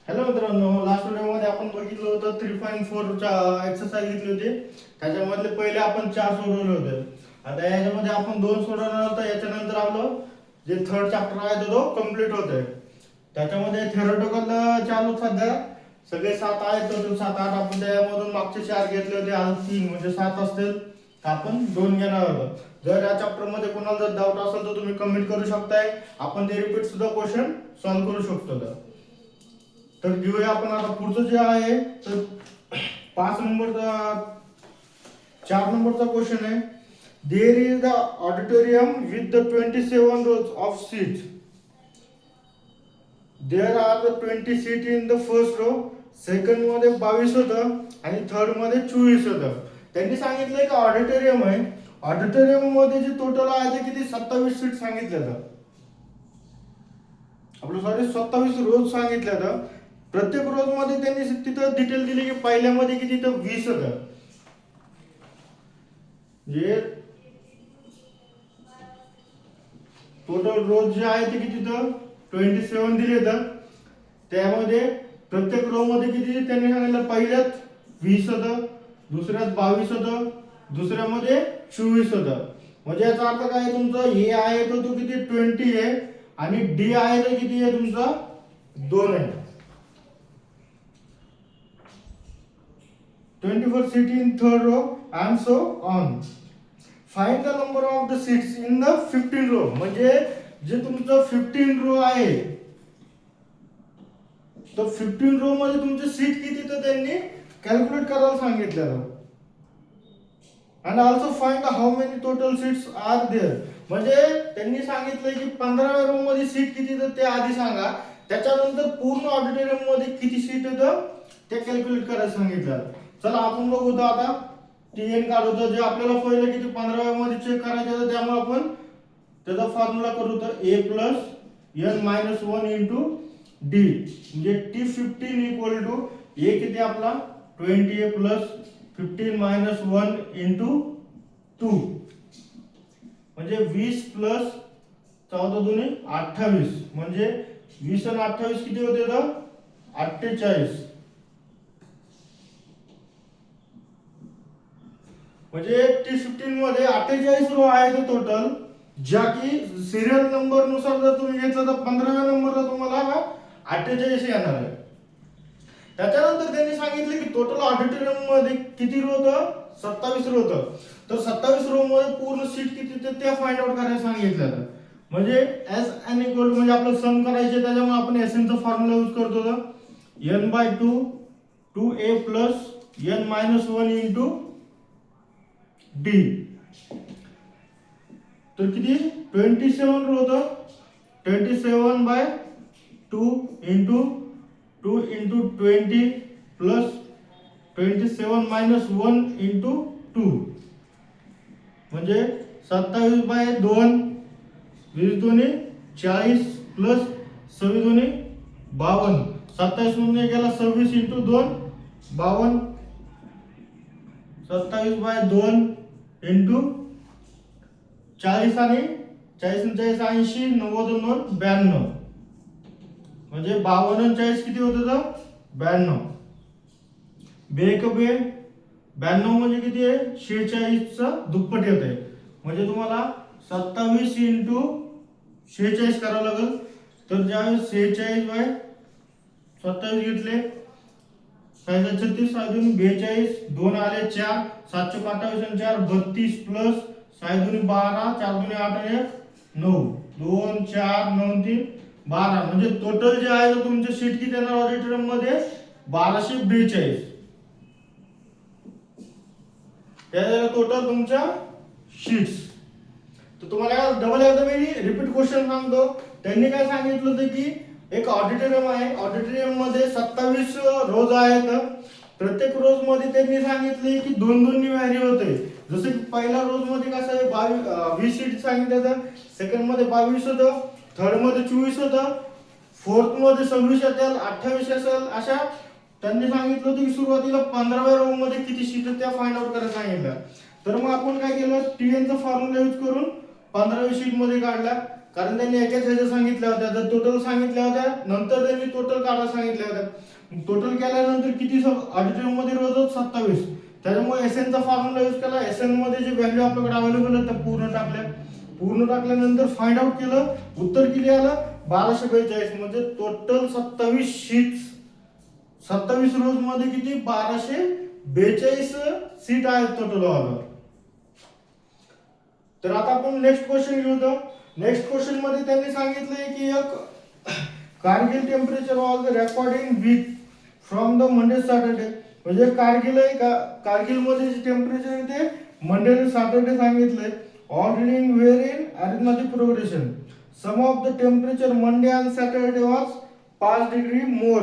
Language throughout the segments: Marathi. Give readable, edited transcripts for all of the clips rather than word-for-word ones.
हॅलो मित्रांनो, लास्ट व्हिडिओमध्ये आपण बघितलं होतं 3.4 च्या एक्सरसाइज घेतली होती. त्याच्यामधले पहिले आपण 4 सोडवले होते. आता याच्यामध्ये आपण 2 सोडवणार आहोत. याच्यानंतर आपलं जे थर्ड चॅप्टर आहे तो कंप्लीट होतोय. त्याच्यामध्ये थेरोटिकल चालू सध्या सगळे 7 आहेत, टोटल 7-8 आपण त्यामधून मागचे 4 घेतले होते. आज 3 म्हणजे 7 असतील. तर आपण 2 घेणार आहोत. जर या चॅप्टर मध्ये कोणाला जर डाऊट असेल तर तुम्ही कमेंट करू शकताय. आपण ते रिपीट सुद्धा क्वेश्चन सॉल्व्ह करू शकतो. तर घेऊया आपण आता पुढचं जे आहे तर 5 नंबरचा 4 नंबरचा क्वेश्चन आहे. There is the auditorium with the 27 rows of seats. There are the 20 seat in the first row. Second मध्ये 22 होतं आणि थर्ड मध्ये 24 होतं. त्यांनी सांगितलंय का ऑडिटोरियम आहे. ऑडिटोरियम मध्ये जे टोटल आहे ते किती 27 सीट सांगितलं. आपलं सॉरी 27 रोज सांगितलं. प्रत्येक रोज मध्ये त्यांनी तिथं डिटेल दिली की पहिल्यामध्ये किती तर 20 होतं. जे टोटल रोज जे आहे ते किती तर 27 दिले तर त्यामध्ये प्रत्येक रो मध्ये किती त्यांनी सांगितलं. पहिल्यात 20 होतं, दुसऱ्यात 22 होतं, दुसऱ्यामध्ये 24 होतं. म्हणजे याचा अर्थ काय तुमचा ए आहे तो किती 20 आहे आणि डी आहे तो किती आहे तुमचा 2 आहे. 24 seat in third row and so on. Find the number of the seats in the 15 row. म्हणजे जे तुमचं 15 रो आहे तर 15 रो मध्ये तुमचे सीट किती तर त्यांनी कॅल्क्युलेट करायला सांगितलं. and also find how many total seats are there. म्हणजे त्यांनी सांगितलं की 15व्या रो मध्ये सीट किती तर ते आधी सांगा. त्याच्यानंतर पूर्ण ऑडिटोरियम मध्ये किती सीट होतं ते कॅल्क्युलेट करायला सांगितलं. चला आपण बघू आता टीएन काढू. जे आपल्याला पहिलं किती 15व्या मध्ये चेक करायचं होतं त्यामुळे आपण त्याचा फॉर्म्युला करू. तर a + n - 1 * d म्हणजे t15 = a किती आपला 20a + 15 - 1 * 2 म्हणजे 20 + 14 दुनी 28 म्हणजे 20 आणि 28 किती होते तर 48. म्हणजे T15 मध्ये 48 रो आहेत टोटल. ज्या की सिरियल नंबर नुसार जर तुम्ही घेतलं तर 15व्या नंबरला तुम्हाला 48 येणार आहे. त्याच्यानंतर त्यांनी सांगितले की टोटल ऑडिटोरियम मध्ये किती रो होतं 27 रो होतं. तर 27 रो मध्ये पूर्ण सीट किती ते फाइंड आउट करायला सांगितलं. म्हणजे SN = म्हणजे आपलं सम करायचे त्याच्यामुळे आपण SN चा फॉर्म्युला यूज करतो. n/2 2a + n - 1 * d. तर किती 27 रो होतं. 27/2 * 2 * 20 + 27 - 1 * 2 म्हणजे 27/2 20 दुनी 40 + 26 दुनी 52. 27 मधून गेला 26 * 2 52. 27/2 * 40 आणि 40 40 80 90 2 92 म्हणजे 52 आणि 40 किती होतं तर 92. बे 92 म्हणजे किती आहे 46 चा दुप्पट येत आहे. म्हणजे तुम्हाला 27 * 46 करावं लागेल. तर ज्यावेळेस 46/27 घेतले 36 साधून 42 2 आले 4 728 आणि 4 32 प्लस 6 दुनी 12 4 दुनी 8 आणि 9 2 4 9 3 12 म्हणजे टोटल जे आहे तुमचे सीट किती येणार ऑडिटोरियम मध्ये 1242. त्या टोटल तुमच्या शीट्स. तर तुम्हाला डबल एकदा मी रिपीट क्वेश्चन सांगतो. त्यांनी काय सांगितलं होतं की एक ऑडिटोरियम आहे. ऑडिटोरियम मध्ये 27 रोज आहेत. प्रत्येक रोज मध्ये त्यांनी सांगितले की 2-2 नी व्हॅरी होते. जसं की पहिल्या रोज मध्ये कसं आहे 20 सीट सांगितलं होतं, सेकंड मध्ये 22 होतं, थर्ड मध्ये 24 होतं, फोर्थ मध्ये 26 असेल, 28 असेल. अशा त्यांनी सांगितलं होतं की सुरुवातीला 15व्या रो मध्ये किती सीट त्या फाइंड आउट करायला सांगितलं. तर मग आपण काय केलं टीएन चा फॉर्म्युला यूज करून 15व्या शीट मध्ये काढला. कारण त्यांनी एकाच ह्याच्या सांगितल्या होत्या, तर टोटल सांगितल्या होत्या, नंतर त्यांनी टोटल काढायला सांगितल्या होत्या. टोटल केल्यानंतर किती ऑडिटोरियम मध्ये रोज होत 27. त्याच्यामुळे एसएन चा फॉर्म्युला यूज केला. एसएन मध्ये जे व्हॅल्यू आपल्याकडे अवेलेबल आहे त्या पूर्ण टाकल्यानंतर फाइंड आउट केलं, उत्तर किती आलं 1242. म्हणजे टोटल 27 शीट्स, 27 रोज मध्ये किती 1242 सीट आहेत टोटल ऑल. तर आता आपण नेक्स्ट क्वेश्चन घेऊ. तर नेक्स्ट क्वेश्चन मध्ये त्यांनी सांगितलंय की एक Kargil temperature was recording week from the Monday Saturday. म्हणजे कारगिल आहे का, कारगिल मध्ये जे टेम्परेचर आहे ते मंडे टू सॅटरडे सांगितलंय. All reading were in arithmetic progression. Sum of the temperature Monday and Saturday was 5 degree more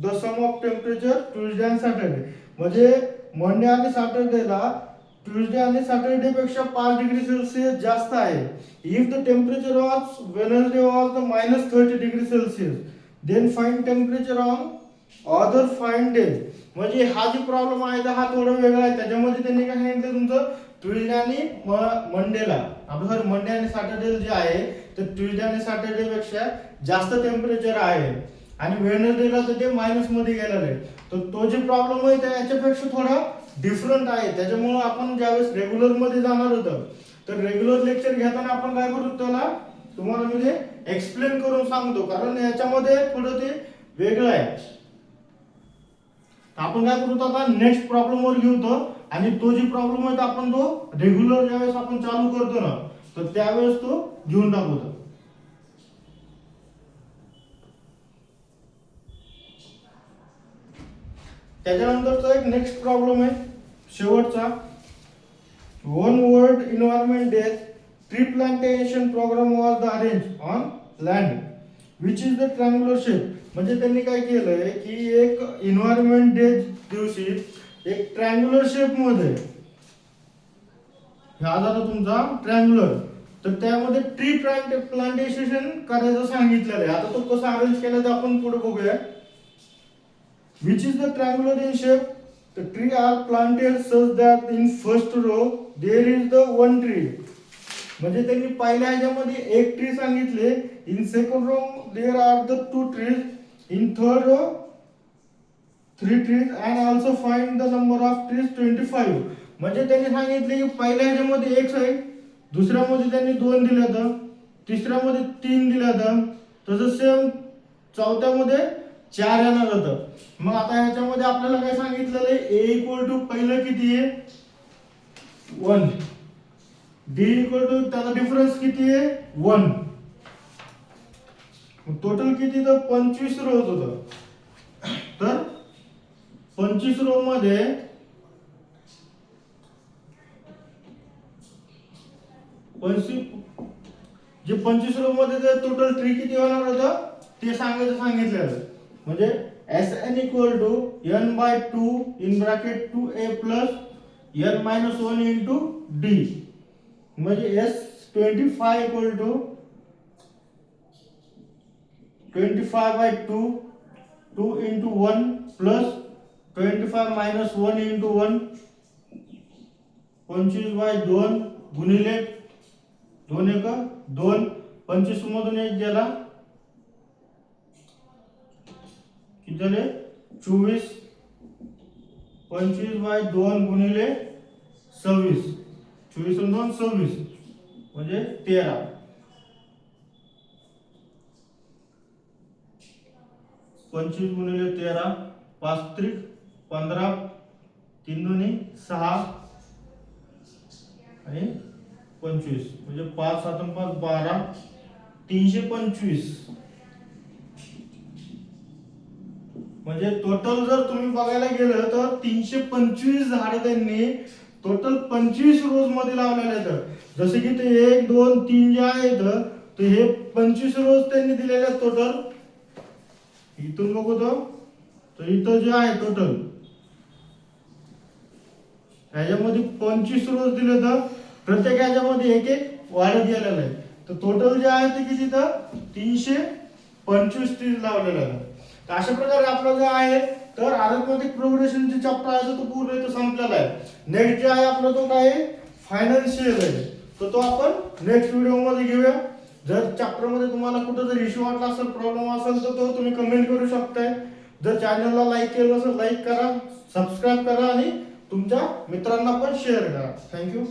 the sum of temperature Tuesday and Saturday. म्हणजे मंडे आणि सॅटरडेला ट्यूजडे आणि सॅटरडे पेक्षा 5 डिग्री सेल्सिअस जास्त आहे. If the temperature was Wednesday was the -30 degree Celsius then find temperature on other find day. म्हणजे हा जो प्रॉब्लेम आहे हा थोडा वेगळा आहे. त्याच्यामध्ये त्यांनी काय सांगितलं, तुमचं ट्यूजडे आणि मंडेला आपलं मंडे आणि सॅटरडे जे आहे तर ट्यूजडे आणि सॅटरडे पेक्षा जास्त टेम्परेचर आहे आणि वेडनेसडेला तर ते मायनस मध्ये गेलेलं आहे. तर तो जो प्रॉब्लेम आहे त्या याच्यापेक्षा थोडा डिफरंट आहे. त्याच्यामुळे आपण ज्यावेळेस रेग्युलर मध्ये जाणार होतं तर रेग्युलर लेक्चर घेताना आपण काय करू, त्याला तुम्हाला मी एक्सप्लेन करून सांगतो, कारण याच्यामध्ये थोडं ते वेगळं आहे. आपण काय करू आता नेक्स्ट प्रॉब्लेम वर घेऊ तो, आणि तो जी प्रॉब्लेम आहे आपण तो रेग्युलर ज्यावेळेस आपण चालू करतो ना तर त्यावेळेस तो घेऊन टाकू. त्याच्यानंतरचा एक नेक्स्ट प्रॉब्लेम आहे शेवटचा. One world environment day tree plantation programme was the arrange on land which is the triangular shape. म्हणजे त्यांनी काय केलंय की एक एन्व्हायरमेंट डे दिवशी एक ट्रायंगुलर शेप मध्ये, हा झाला तुमचा ट्रायंगुलर, तर त्यामध्ये ट्री प्लांटेशन करायचं सांगितलेलं आहे. आता तो कसा अरेंज केला ते आपण पुढे बघूया. Which is the triangular in shape? The tree are planted such that in first row there is the one tree. म्हणजे त्यांनी पहिल्या ह्याच्यामध्ये एक ट्री सांगितले. In second row there are the two trees. In third row 3 trees and also find the number of trees 25. म्हणजे त्यांनी सांगितले की पहिल्या ह्याच्यामध्ये एक आहे, दुसऱ्यामध्ये त्यांनी 2 दिले तर, तिसऱ्यामध्ये 3 दिले तर, तसंच सेम चौथ्यामध्ये 4 येणार होतं. मग आता ह्याच्यामध्ये आपल्याला काय सांगितलेलं आहे, a इक्वल टू पहिलं किती आहे 1, d इक्वल टू त्याचा डिफरन्स किती आहे 1. टोटल किती तर 25 रोज होतं. तर 25 रो मध्ये जे 25 रो मध्ये टोटल ट्री किती होणार होतं ते सांगितलेलं. म्हणजे Sn equal to n by 2 in bracket 2a plus n minus 1 into d. म्हणजे S25 equal to 25 by 2 2 into 1 plus 25 minus 1 into 1 25 by 2 गुणिले 2 1 2 25 मधून 1 गेला किती झाले 24. 25 बाय 2 गुणिले 26, 24 आणि 2 26 म्हणजे 13. 25 गुणिले 13 5 त्रिक 15 3 दुनी 6 आणि 25 म्हणजे 5 7 5 12 325. म्हणजे टोटल जर तुम्ही बघायला गेलं तर 325 झाड त्यांनी टोटल 25 रोज मध्ये लावलेले आहेत. जसे की ते 1 2 3 जे आहेत तर हे 25 रोज त्यांनी दिलेले आहेत टोटल. इथून बघू तर इथं जे आहे टोटल ह्याच्यामध्ये 25 रोज दिले तर प्रत्येक ह्याच्यामध्ये एक एक वाढत गेलेलं आहे. तर टोटल जे आहे ते किती तर 325 ट्रीज लावलेले आहेत. तर अशा प्रकारे आपलं जे आहे तर अरिथमेटिक प्रोग्रेशनचे चॅप्टर आहे तो पूर्ण इथं संपलेला आहे. नेक्स्ट जे आहे आपला तो काय फायनान्शियल आहे तर तो आपण नेक्स्ट व्हिडिओ मध्ये घेऊया. जर चॅप्टर मध्ये तुम्हाला कुठं जर इश्यू वाटला असेल, प्रॉब्लेम असेल तर तो तुम्ही कमेंट करू शकताय. जर चॅनलला लाईक केलं असेल लाईक करा, सबस्क्राईब करा आणि तुमच्या मित्रांना पण शेअर करा. थँक्यू.